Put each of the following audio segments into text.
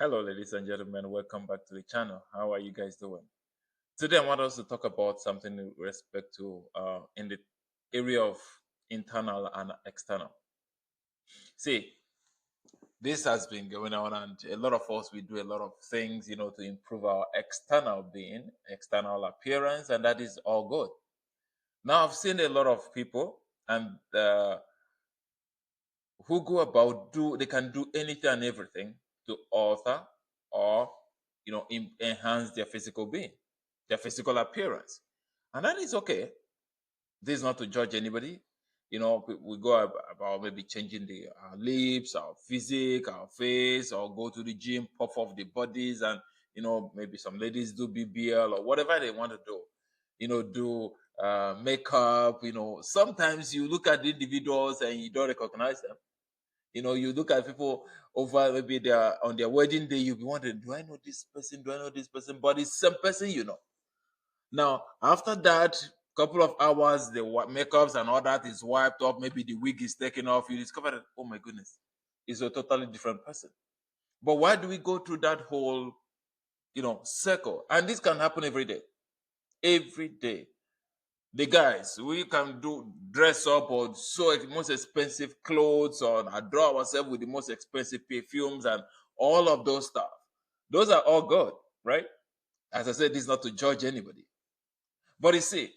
Hello, ladies and gentlemen. Welcome back to the channel. How are you guys doing? Today, I want us to talk about something with respect to in the area of internal and external. See, this has been going on, and a lot of us we do a lot of things, to improve our external being, external appearance, and that is all good. Now, I've seen a lot of people, and who go about they can do anything and everything to alter or enhance their physical being, their physical appearance, and that is okay. This is not to judge anybody. We go about maybe changing our lips, our physique, our face, or go to the gym, puff off the bodies, and maybe some ladies do BBL or whatever they want to do. Do makeup. Sometimes you look at the individuals and you don't recognize them. You look at people over maybe they're on their wedding day, you'll be wondering, do I know this person? Do I know this person? But it's some person Now, after that couple of hours, the makeups and all that is wiped off, maybe the wig is taken off, you discover that, oh my goodness, it's a totally different person. But why do we go through that whole, circle? And this can happen every day. Every day. The guys, we can do dress up or most expensive clothes or adorn ourselves with the most expensive perfumes and all of those stuff. Those are all good, right? As I said, this is not to judge anybody. But you see,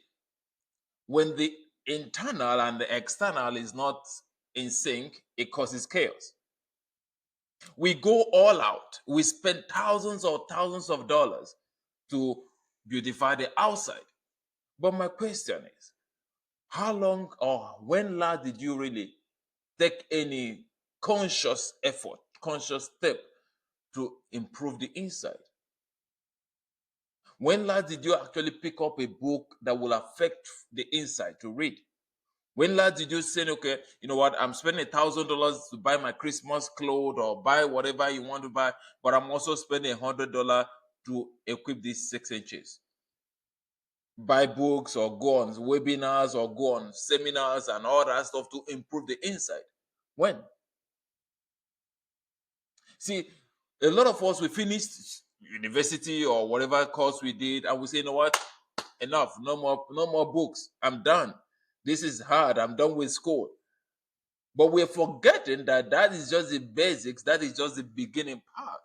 when the internal and the external is not in sync, it causes chaos. We go all out. We spend thousands or thousands of dollars to beautify the outside. But my question is, how long or when last did you really take any conscious effort, conscious step to improve the inside? When last did you actually pick up a book that will affect the inside to read? When last did you say, okay, you know what, I'm spending $1,000 to buy my Christmas clothes or buy whatever you want to buy, but I'm also spending $100 to equip these 6 inches? Buy books or go on webinars or go on seminars and all that stuff to improve the inside. When? See, a lot of us, we finished university or whatever course we did, and we say, you know what, enough, no more books, I'm done. This is hard, I'm done with school. But we're forgetting that that is just the basics, that is just the beginning part.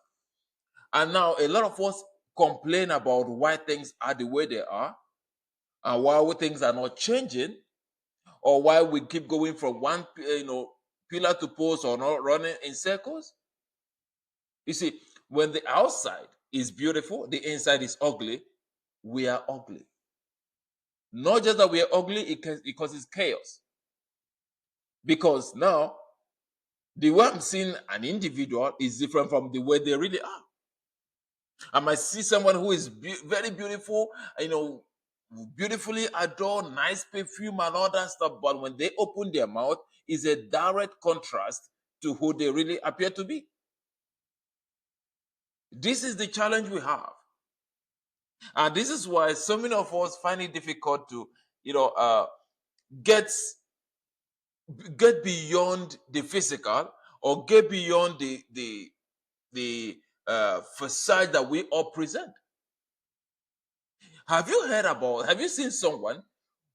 And now a lot of us complain about why things are the way they are and why things are not changing, or why we keep going from one pillar to post or not running in circles. You see, when the outside is beautiful, the inside is ugly, we are ugly. Not just that we are ugly, it causes chaos. Because now the way I'm seeing an individual is different from the way they really are. I might see someone who is very beautiful, beautifully adorned, nice perfume and all that stuff, but when they open their mouth, is a direct contrast to who they really appear to be. This is the challenge we have, and this is why so many of us find it difficult to, get beyond the physical, or get beyond the facade that we all present. Have you seen someone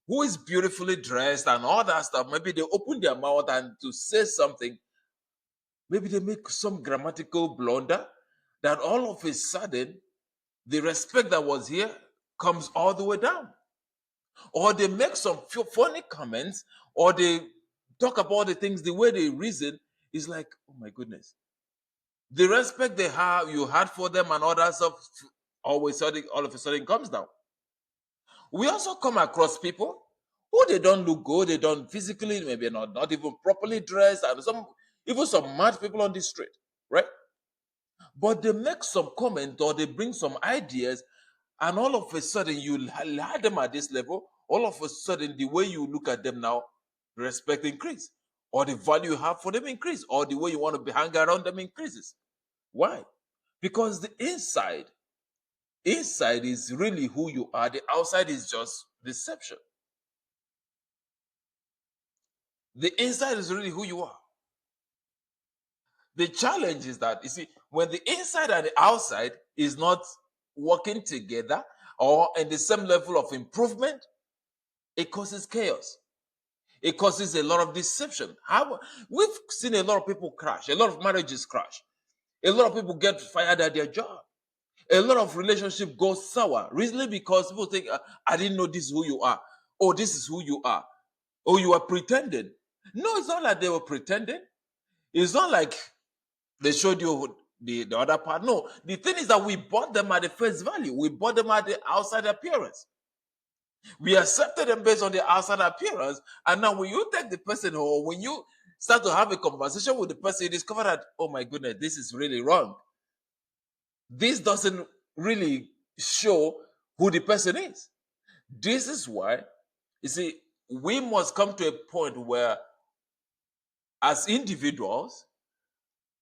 who is beautifully dressed and all that stuff? Maybe they open their mouth and to say something, maybe they make some grammatical blunder, that all of a sudden the respect that was here comes all the way down. Or they make some funny comments, or they talk about the things, the way they reason is like, oh my goodness. The respect you had for them and all that stuff all of a sudden comes down. We also come across people who they don't look good, they don't physically, maybe not even properly dressed, and even some mad people on the street, right? But they make some comment or they bring some ideas, and all of a sudden you had them at this level. All of a sudden, the way you look at them now, respect increase, or the value you have for them increase, or the way you want to be hang around them increases. Why? Because the inside is really who you are. The outside is just deception. The inside is really who you are. The challenge is that, you see, when the inside and the outside is not working together or in the same level of improvement, it causes chaos. It causes a lot of deception. We've seen a lot of people crash, a lot of marriages crash, a lot of people get fired at their job, a lot of relationship goes sour, really because people think, I didn't know this is who you are. Oh, this is who you are. Oh, you are pretending. No, it's not like they were pretending. It's not like they showed you the other part. No, the thing is that we bought them at the face value. We bought them at the outside appearance. We accepted them based on the outside appearance. And now when you take the person, or when you start to have a conversation with the person, you discover that, oh my goodness, this is really wrong. This doesn't really show who the person is. This is why, you see, we must come to a point where, as individuals,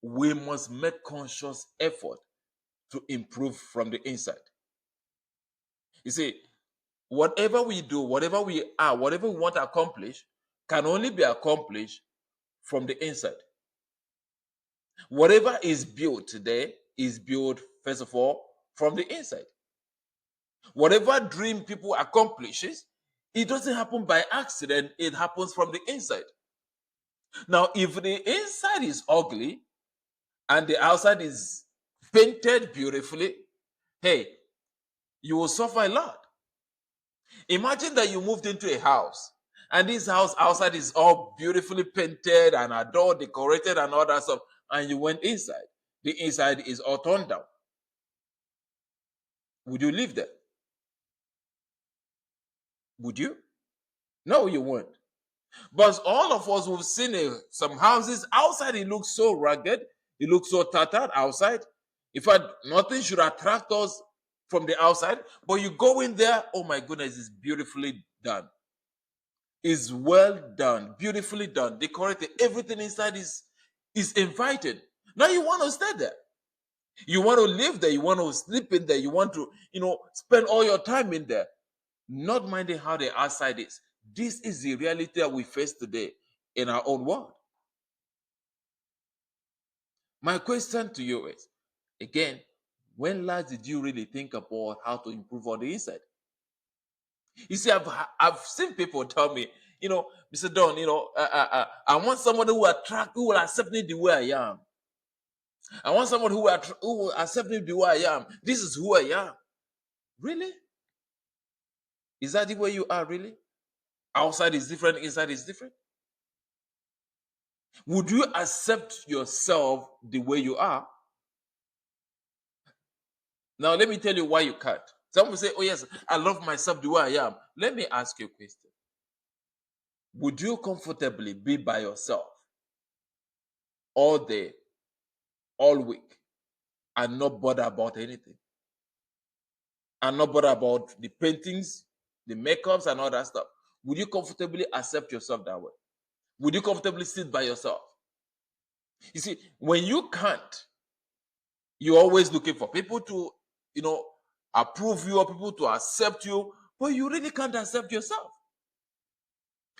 we must make conscious effort to improve from the inside. You see, whatever we do, whatever we are, whatever we want to accomplish, can only be accomplished from the inside. Whatever is built today is built, first of all, from the inside. Whatever dream people accomplishes, it doesn't happen by accident, it happens from the inside. Now, if the inside is ugly and the outside is painted beautifully, hey, you will suffer a lot. Imagine that you moved into a house and this house outside is all beautifully painted and adored, decorated, and all that stuff, and you went inside. The inside is all torn down. Would you live there? Would you? No, you won't. But all of us who've seen some houses outside, it looks so rugged, it looks so tattered outside. In fact, nothing should attract us from the outside. But you go in there, oh my goodness, it's beautifully done. It's well done, beautifully done, decorated. Everything inside is inviting. Now you want to stay there. You want to live there. You want to sleep in there. You want to, spend all your time in there, not minding how the outside is. This is the reality that we face today in our own world. My question to you is, again, when last did you really think about how to improve on the inside? You see, I've seen people tell me, Mr. Don, I want someone who will accept me the way I am. I want someone who will accept me the way I am. This is who I am. Really? Is that the way you are, really? Outside is different, inside is different. Would you accept yourself the way you are? Now, let me tell you why you can't. Some will say, oh, yes, I love myself the way I am. Let me ask you a question. Would you comfortably be by yourself all day, all week, and not bother about anything? And not bother about the paintings, the makeups, and all that stuff? Would you comfortably accept yourself that way? Would you comfortably sit by yourself? You see, when you can't, you're always looking for people to, approve you or people to accept you, but you really can't accept yourself.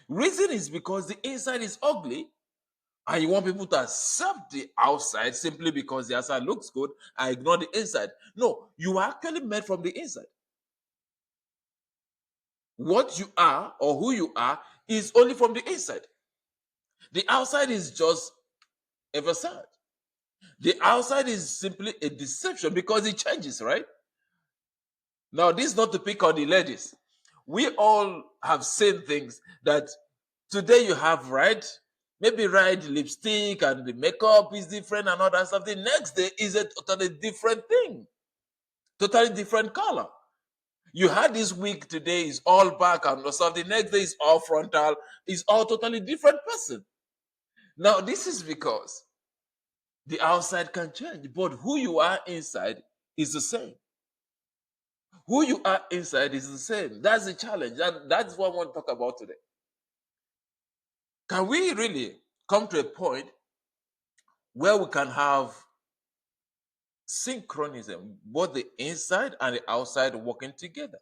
Reason is because the inside is ugly and you want people to accept the outside simply because the outside looks good and ignore the inside. No, you are actually made from the inside. What you are or who you are is only from the inside. The outside is just a facade. The outside is simply a deception because it changes, right? Now, this is not to pick on the ladies. We all have seen things that today you have red, maybe red lipstick and the makeup is different and all that stuff. The next day is a totally different thing, totally different color. You had this wig today is all back and stuff. The next day is all frontal, is all totally different person. Now, this is because the outside can change, but who you are inside is the same. Who you are inside is the same. That's the challenge. And that's what I want to talk about today. Can we really come to a point where we can have synchronism, both the inside and the outside working together?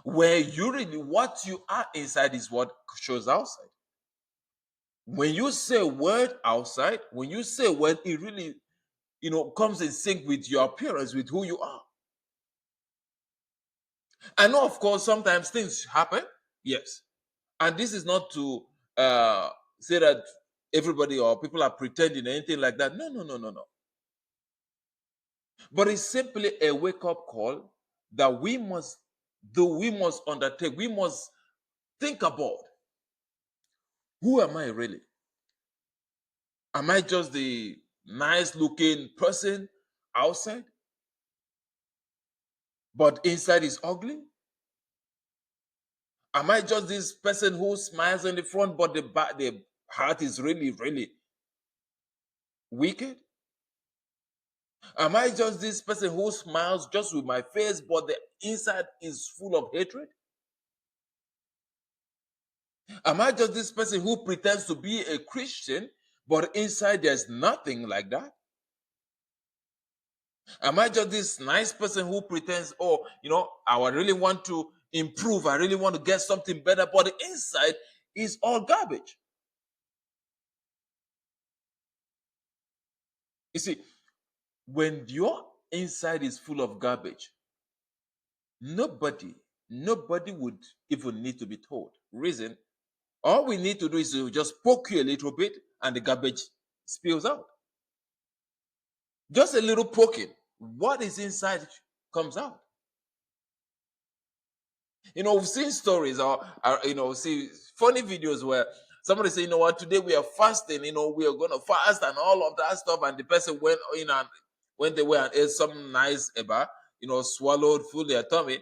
Where you really, what you are inside is what shows outside. When you say a word outside, when you say a word, it really, comes in sync with your appearance, with who you are. I know, of course, sometimes things happen. Yes. And this is not to say that everybody or people are pretending or anything like that. No, no, no, no, no. But it's simply a wake up call that we must do, we must undertake, we must think about, who am I really? Am I just the nice looking person outside, but inside is ugly? Am I just this person who smiles in the front, but the heart is really, really wicked? Am I just this person who smiles just with my face, but the inside is full of hatred? Am I just this person who pretends to be a Christian, but inside there's nothing like that? Am I just this nice person who pretends, oh, I really want to improve, I really want to get something better, but the inside is all garbage? You see, when your inside is full of garbage, nobody would even need to be told. Reason, all we need to do is to just poke you a little bit and the garbage spills out. Just a little poking. What is inside comes out. We've seen stories or see funny videos where somebody say, what, today we are fasting, we are going to fast and all of that stuff. And the person went in and went away and ate some nice eba, swallowed, full their tummy.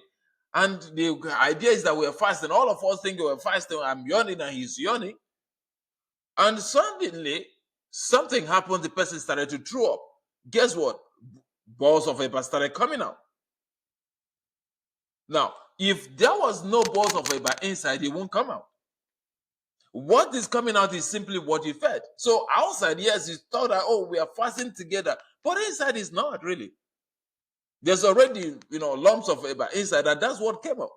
And the idea is that we are fasting. All of us think we're fasting. I'm yawning and he's yawning. And suddenly, something happened. The person started to throw up. Guess what? Balls of eba started coming out. Now, if there was no balls of eba inside, it won't come out. What is coming out is simply what you fed. So outside, yes, you thought that, oh, we are fasting together, but inside is not really. There's already, lumps of eba inside, and that's what came out.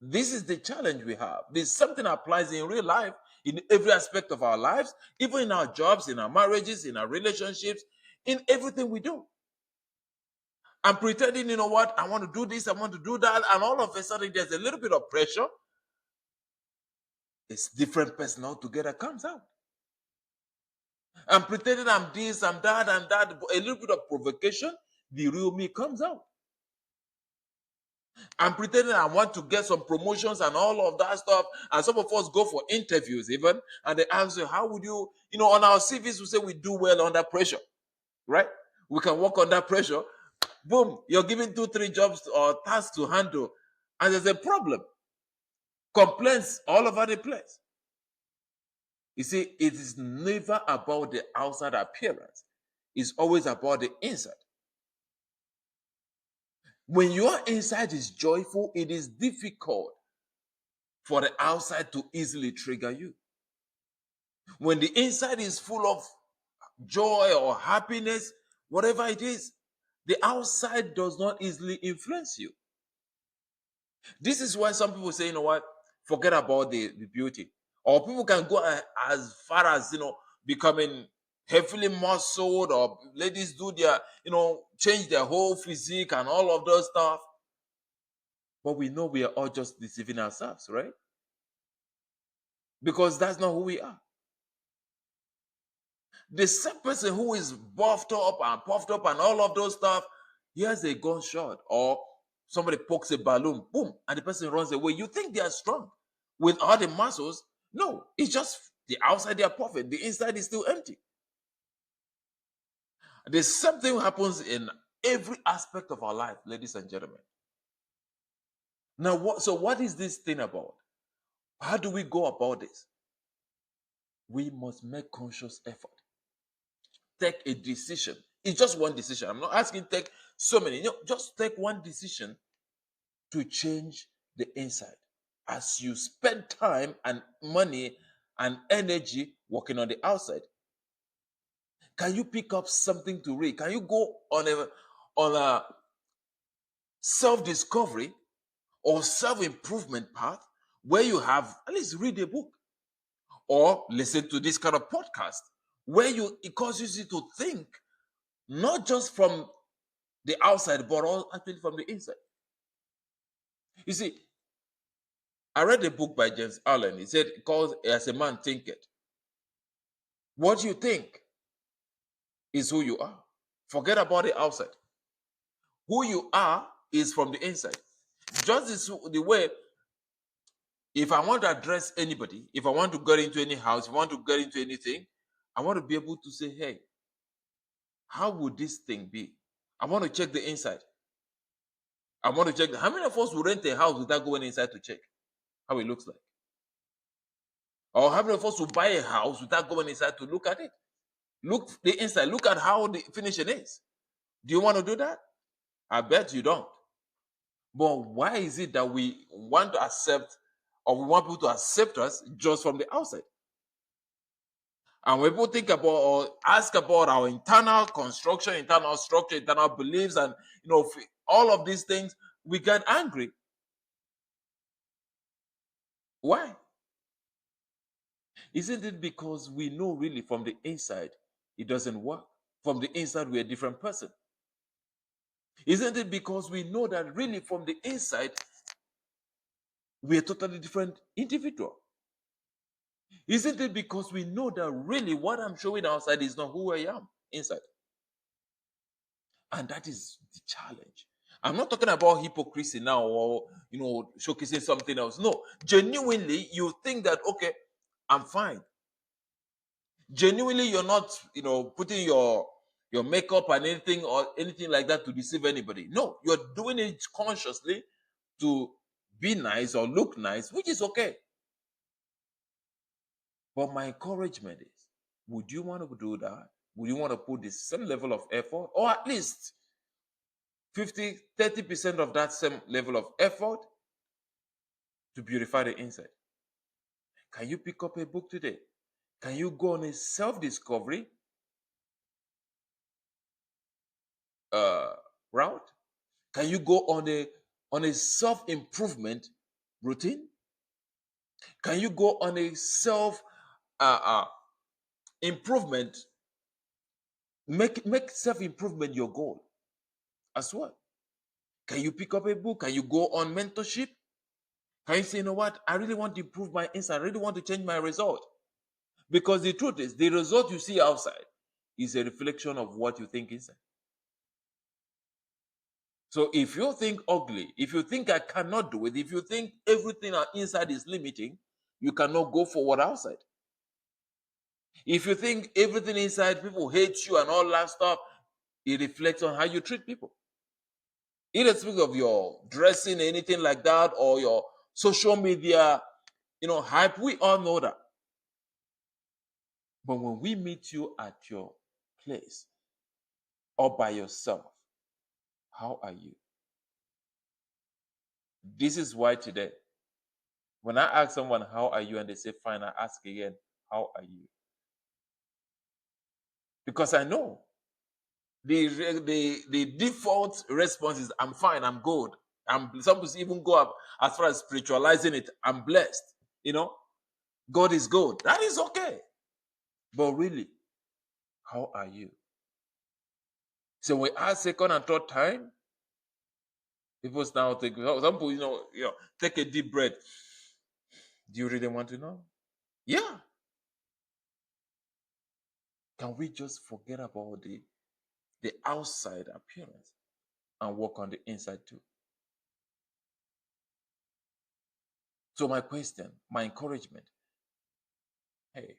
This is the challenge we have. This something applies in real life, in every aspect of our lives, even in our jobs, in our marriages, in our relationships, in everything we do. I'm pretending, what, I want to do this, I want to do that, and all of a sudden there's a little bit of pressure. It's different person altogether comes out. I'm pretending I'm this, I'm that, and that. A little bit of provocation, the real me comes out. I'm pretending I want to get some promotions and all of that stuff. And some of us go for interviews even, and they ask you, how would you, on our CVs, we say we do well under pressure, right? We can work under pressure. Boom, you're given 2-3 jobs or tasks to handle, and there's a problem. Complaints all over the place. You see, it is never about the outside appearance. It's always about the inside. When your inside is joyful, it is difficult for the outside to easily trigger you. When the inside is full of joy or happiness, whatever it is, the outside does not easily influence you. This is why some people say, what, forget about the beauty. Or people can go as far as, becoming heavily muscled, or ladies do their, change their whole physique and all of those stuff. But we know we are all just deceiving ourselves, right? Because that's not who we are. The same person who is buffed up and all of those stuff, here's a gunshot or somebody pokes a balloon, boom, and the person runs away. You think they are strong with all the muscles? No, it's just the outside they are perfect, the inside is still empty. There's something happens in every aspect of our life, ladies and gentlemen. Now, what is this thing about? How do we go about this? We must make conscious effort. Take a decision. It's just one decision. I'm not asking take so many. Just take one decision to change the inside. As you spend time and money and energy working on the outside, can you pick up something to read? Can you go on a self-discovery or self-improvement path where you have at least read a book or listen to this kind of podcast where it causes you to think not just from the outside, but all actually from the inside. You see, I read a book by James Allen. He said, "Cause as a man thinketh." What you think is who you are. Forget about the outside. Who you are is from the inside. Just the way, if I want to address anybody, if I want to get into any house, if I want to get into anything, I want to be able to say, hey, how would this thing be? I want to check the inside. I want to check. How many of us will rent a house without going inside to check how it looks like? Or how many of us will buy a house without going inside to look at it? Look the inside. Look at how the finishing is. Do you want to do that? I bet you don't. But why is it that we want to accept, or we want people to accept us just from the outside? And when people think about or ask about our internal construction, internal structure, internal beliefs, and all of these things, we get angry. Why? Isn't it because we know really from the inside it doesn't work? From the inside, we're a different person. Isn't it because we know that really from the inside we're a totally different individual? Isn't it because we know that really what I'm showing outside is not who I am inside? And that is the challenge. I'm not talking about hypocrisy now or showcasing something else. No, genuinely, you think that okay, I'm fine. Genuinely, you're not putting your makeup and anything or anything like that to deceive anybody. No, you're doing it consciously to be nice or look nice, which is okay. But my encouragement is, would you want to do that? Would you want to put the same level of effort, or at least 50-30% of that same level of effort to beautify the inside? Can you pick up a book today? Can you go on a self-discovery route? Can you go on a self-improvement routine? Can you go on a self improvement? Make self-improvement your goal as well. Can you pick up a book? Can you go on mentorship? Can you say, you know what? I really want to improve my inside. I really want to change my result. Because the truth is, the result you see outside is a reflection of what you think inside. So if you think ugly, if you think I cannot do it, if you think everything inside is limiting, you cannot go forward outside. If you think everything inside, people hate you and all that stuff, it reflects on how you treat people. Irrespective of your dressing, anything like that, or your social media, hype, we all know that. But when we meet you at your place or by yourself, how are you? This is why today, when I ask someone, how are you? And they say, fine, I ask again, how are you? Because I know the default response is, I'm fine, I'm good. Some people even go up as far as spiritualizing it. I'm blessed. God is good. That is okay. But really, how are you? So we ask second and third time, people now take some people, take a deep breath. Do you really want to know? Yeah. Can we just forget about the outside appearance and work on the inside too? So my question, my encouragement, hey,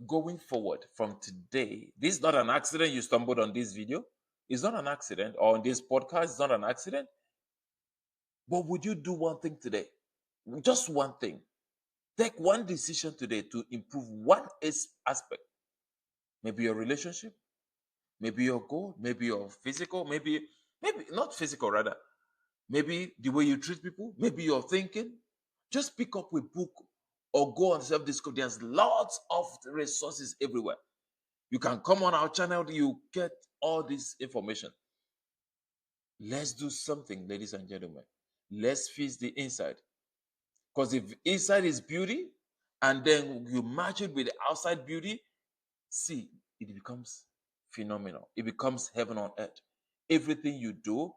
going forward from today, this is not an accident you stumbled on this video. It's not an accident, or on this podcast, it's not an accident. But would you do one thing today? Just one thing. Take one decision today to improve one aspect. Maybe your relationship, maybe your goal, maybe your physical, maybe not physical, rather. Maybe the way you treat people, maybe your thinking. Just pick up a book or go on self-discovery. There's lots of resources everywhere. You can come on our channel, you get all this information. Let's do something, ladies and gentlemen. Let's fix the inside. Because if inside is beauty, and then you match it with the outside beauty, see, it becomes phenomenal. It becomes heaven on earth. Everything you do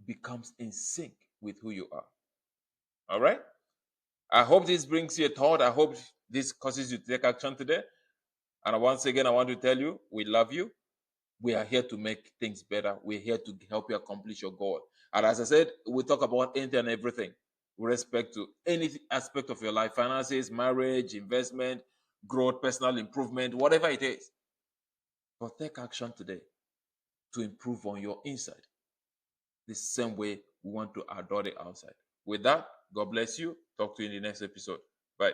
becomes in sync with who you are. All right? I hope this brings you a thought. I hope this causes you to take action today. And once again, I want to tell you, we love you. We are here to make things better. We're here to help you accomplish your goal. And as I said, we talk about anything and everything with respect to any aspect of your life: finances, marriage, investment, growth, personal improvement, whatever it is. But take action today to improve on your inside. The same way we want to adore the outside. With that, God bless you. Talk to you in the next episode. Bye.